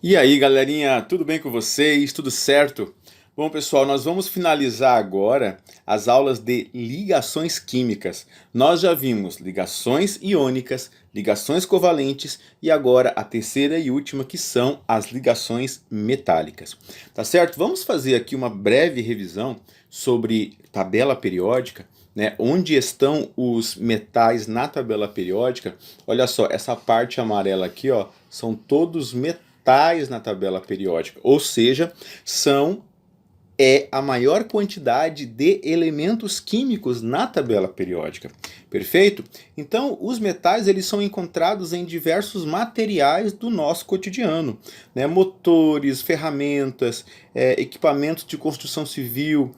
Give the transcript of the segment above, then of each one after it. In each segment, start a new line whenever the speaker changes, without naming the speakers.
E aí, galerinha, tudo bem com vocês? Tudo certo? Bom, pessoal, nós vamos finalizar agora as aulas de ligações químicas. Nós já vimos ligações iônicas, ligações covalentes e agora a terceira e última, que são as ligações metálicas. Tá certo? Vamos fazer aqui uma breve revisão sobre tabela periódica, né? Onde estão os metais na tabela periódica? Olha só, essa parte amarela aqui, ó, são todos metais na tabela periódica, ou seja, são a maior quantidade de elementos químicos na tabela periódica. Perfeito? Então, os metais eles são encontrados em diversos materiais do nosso cotidiano, né? Motores, ferramentas, equipamentos de construção civil,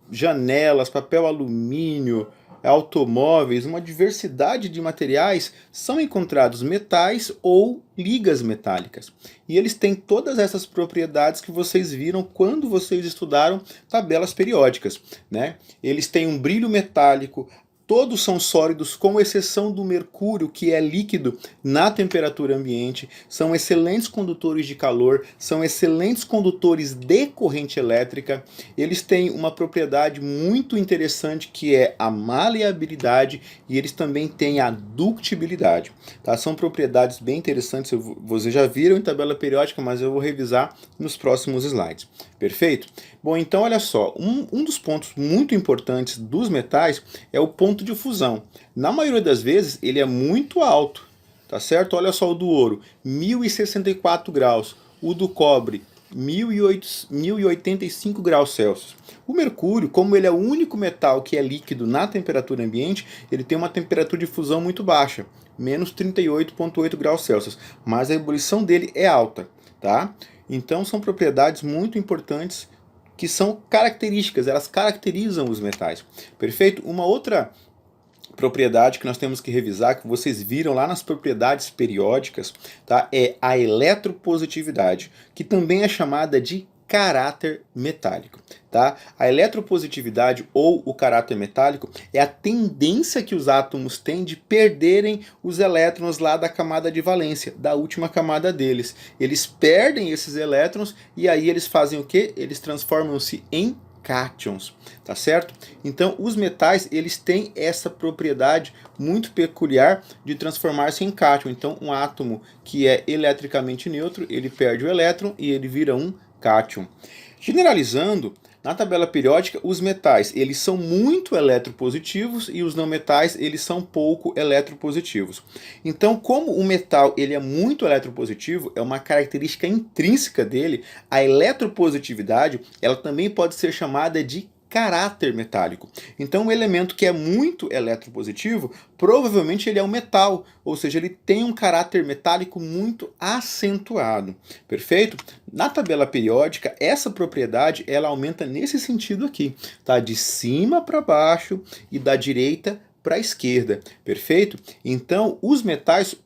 janelas, papel alumínio, automóveis, uma diversidade de materiais são encontrados metais ou ligas metálicas. E eles têm todas essas propriedades que vocês viram quando vocês estudaram tabelas periódicas, né? Eles têm um brilho metálico, todos são sólidos, com exceção do mercúrio, que é líquido na temperatura ambiente, são excelentes condutores de calor, são excelentes condutores de corrente elétrica. Eles têm uma propriedade muito interessante que é a maleabilidade e eles também têm a ductibilidade. Tá? São propriedades bem interessantes, vocês já viram em tabela periódica, mas eu vou revisar nos próximos slides. Perfeito? Bom, então olha só, um dos pontos muito importantes dos metais é o ponto de fusão. Na maioria das vezes ele é muito alto, tá certo? Olha só o do ouro, 1064 graus, o do cobre, 1085 graus Celsius. O mercúrio, como ele é o único metal que é líquido na temperatura ambiente, ele tem uma temperatura de fusão muito baixa, menos 38,8 graus Celsius, mas a ebulição dele é alta, tá? Então são propriedades muito importantes que são características, elas caracterizam os metais. Perfeito? Uma outra propriedade que nós temos que revisar, que vocês viram lá nas propriedades periódicas, tá? É a eletropositividade, que também é chamada de caráter metálico. Tá? A eletropositividade ou o caráter metálico é a tendência que os átomos têm de perderem os elétrons lá da camada de valência, da última camada deles. Eles perdem esses elétrons e aí eles fazem o quê? Eles transformam-se em cátions, tá certo? Então, os metais, eles têm essa propriedade muito peculiar de transformar-se em cátion. Então, um átomo que é eletricamente neutro, ele perde o elétron e ele vira um cátion. Generalizando, na tabela periódica, os metais eles são muito eletropositivos e os não metais eles são pouco eletropositivos. Então, como o metal ele é muito eletropositivo, é uma característica intrínseca dele, a eletropositividade ela também pode ser chamada de caráter metálico. Então, um elemento que é muito eletropositivo, provavelmente ele é um metal, ou seja, ele tem um caráter metálico muito acentuado. Perfeito? Na tabela periódica, essa propriedade ela aumenta nesse sentido aqui, tá? De cima para baixo e da direita para a esquerda. Perfeito? Então, os metais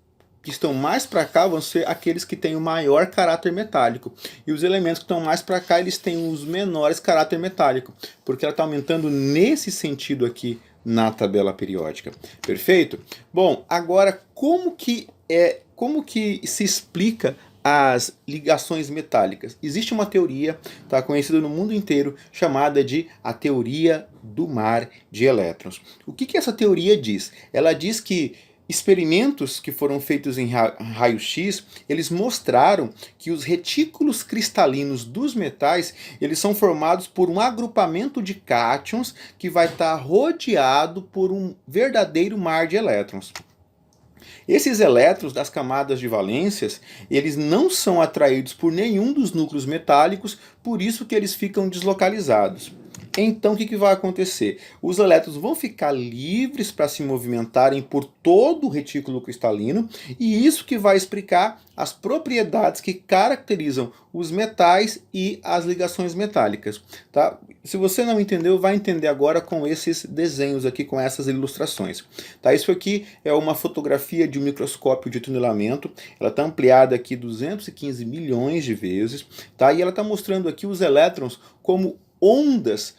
que estão mais para cá vão ser aqueles que têm o maior caráter metálico. E os elementos que estão mais para cá, eles têm os menores caráter metálico, porque ela está aumentando nesse sentido aqui na tabela periódica. Perfeito? Bom, agora como que se explica as ligações metálicas? Existe uma teoria, tá, conhecida no mundo inteiro, chamada de a teoria do mar de elétrons. O que essa teoria diz? Ela diz que experimentos que foram feitos em raio-x, eles mostraram que os retículos cristalinos dos metais, eles são formados por um agrupamento de cátions que vai estar rodeado por um verdadeiro mar de elétrons. Esses elétrons das camadas de valências, eles não são atraídos por nenhum dos núcleos metálicos, por isso que eles ficam deslocalizados. Então, o que vai acontecer? Os elétrons vão ficar livres para se movimentarem por todo o retículo cristalino, e isso que vai explicar as propriedades que caracterizam os metais e as ligações metálicas. Tá? Se você não entendeu, vai entender agora com esses desenhos aqui, com essas ilustrações. Tá? Isso aqui é uma fotografia de um microscópio de tunelamento. Ela está ampliada aqui 215 milhões de vezes. Tá? E ela está mostrando aqui os elétrons como ondas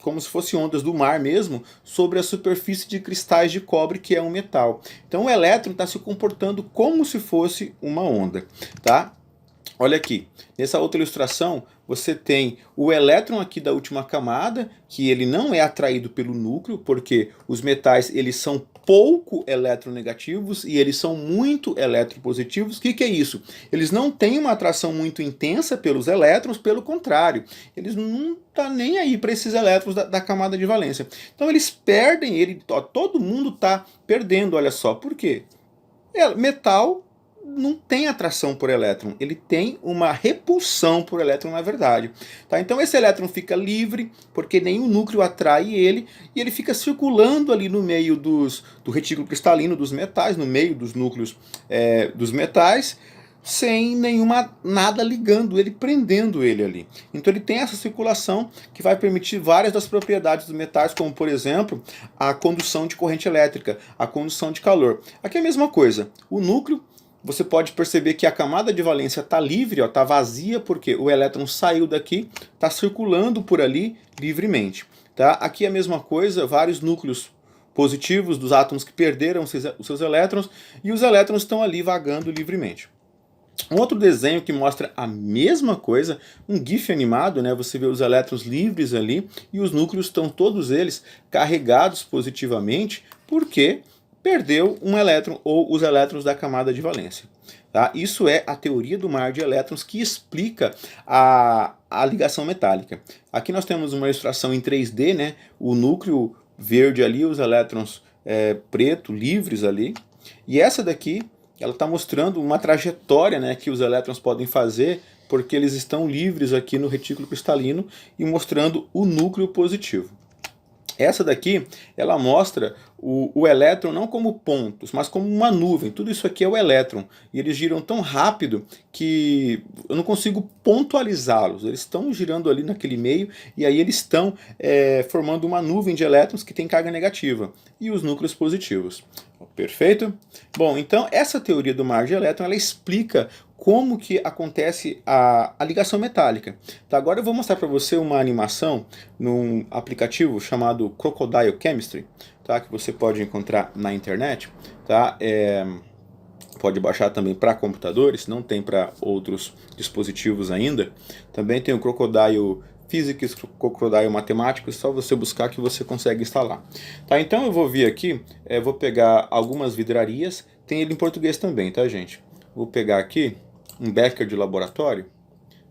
como se fossem ondas do mar mesmo, sobre a superfície de cristais de cobre, que é um metal. Então o elétron está se comportando como se fosse uma onda, tá? Olha aqui, nessa outra ilustração, você tem o elétron aqui da última camada, que ele não é atraído pelo núcleo, porque os metais eles são pouco eletronegativos e eles são muito eletropositivos. O que é isso? Eles não têm uma atração muito intensa pelos elétrons, pelo contrário, eles não estão nem aí para esses elétrons da camada de valência. Então eles perdem, todo mundo está perdendo, olha só, por quê? Metal não tem atração por elétron, ele tem uma repulsão por elétron na verdade. Tá? Então esse elétron fica livre, porque nenhum núcleo atrai ele, e ele fica circulando ali no meio do retículo cristalino dos metais, no meio dos núcleos dos metais, sem nada ligando ele, prendendo ele ali. Então ele tem essa circulação que vai permitir várias das propriedades dos metais, como por exemplo, a condução de corrente elétrica, a condução de calor. Aqui é a mesma coisa, o núcleo, você pode perceber que a camada de valência está livre, está vazia, porque o elétron saiu daqui, está circulando por ali livremente. Tá? Aqui é a mesma coisa, vários núcleos positivos dos átomos que perderam os seus elétrons, e os elétrons estão ali vagando livremente. Um outro desenho que mostra a mesma coisa, um GIF animado, né? Você vê os elétrons livres ali, e os núcleos estão todos eles carregados positivamente, porque perdeu um elétron ou os elétrons da camada de valência. Tá? Isso é a teoria do mar de elétrons que explica a ligação metálica. Aqui nós temos uma ilustração em 3D, né? O núcleo verde ali, os elétrons preto, livres ali. E essa daqui, ela está mostrando uma trajetória, né, que os elétrons podem fazer, porque eles estão livres aqui no retículo cristalino e mostrando o núcleo positivo. Essa daqui, ela mostra o elétron não como pontos, mas como uma nuvem. Tudo isso aqui é o elétron. E eles giram tão rápido que eu não consigo pontualizá-los. Eles estão girando ali naquele meio e aí eles estão formando uma nuvem de elétrons que tem carga negativa. E os núcleos positivos. Perfeito? Bom, então essa teoria do mar de elétron, ela explica como que acontece a ligação metálica. Tá, agora eu vou mostrar para você uma animação num aplicativo chamado Crocodile Chemistry, tá, que você pode encontrar na internet. Tá, pode baixar também para computadores, não tem para outros dispositivos ainda. Também tem o Crocodile Physics, Crocodile Matemáticos, só você buscar que você consegue instalar. Tá, então eu vou vir aqui, vou pegar algumas vidrarias, tem ele em português também, tá gente? Vou pegar aqui um becker de laboratório,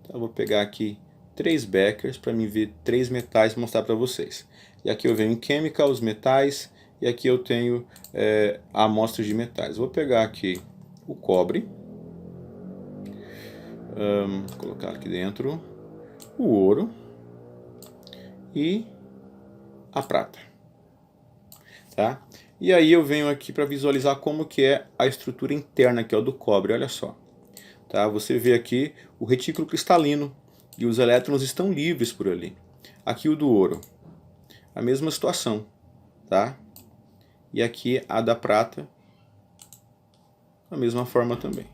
tá, vou pegar aqui 3 beckers para me ver 3 metais e mostrar para vocês. E aqui eu venho em Chemicals, metais, e aqui eu tenho amostras de metais. Vou pegar aqui o cobre, vou colocar aqui dentro o ouro e a prata, tá? E aí eu venho aqui para visualizar como que é a estrutura interna aqui, ó, do cobre, olha só. Tá? Você vê aqui o retículo cristalino e os elétrons estão livres por ali. Aqui o do ouro, a mesma situação, tá? E aqui a da prata, da mesma forma também.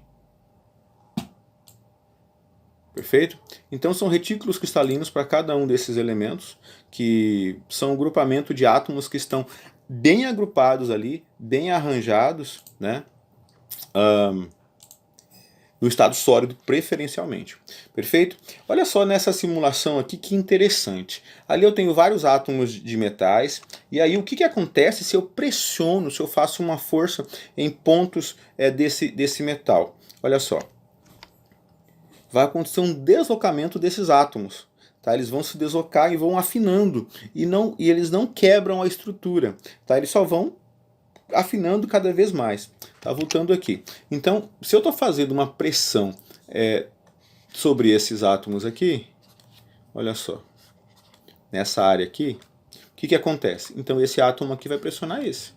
Perfeito? Então são retículos cristalinos para cada um desses elementos, que são um grupamento de átomos que estão bem agrupados ali, bem arranjados, né? No estado sólido preferencialmente. Perfeito? Olha só nessa simulação aqui que interessante. Ali eu tenho vários átomos de metais, e aí o que acontece se eu pressiono, se eu faço uma força em pontos desse metal? Olha só. Vai acontecer um deslocamento desses átomos. Tá? Eles vão se deslocar e vão afinando, e eles não quebram a estrutura. Tá? Eles só vão afinando cada vez mais. Tá, voltando aqui. Então, se eu estou fazendo uma pressão sobre esses átomos aqui, olha só, nessa área aqui, o que acontece? Então esse átomo aqui vai pressionar esse.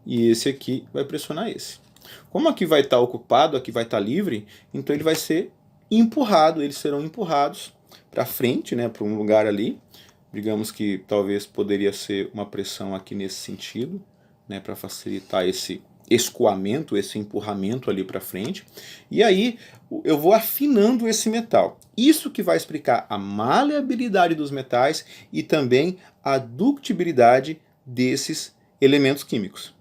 E esse aqui vai pressionar esse. Como aqui vai estar ocupado, aqui vai estar livre, então ele vai ser empurrado, eles serão empurrados para frente, né, para um lugar ali. Digamos que talvez poderia ser uma pressão aqui nesse sentido, né, para facilitar esse escoamento, esse empurramento ali para frente, e aí eu vou afinando esse metal. Isso que vai explicar a maleabilidade dos metais e também a ductibilidade desses elementos químicos.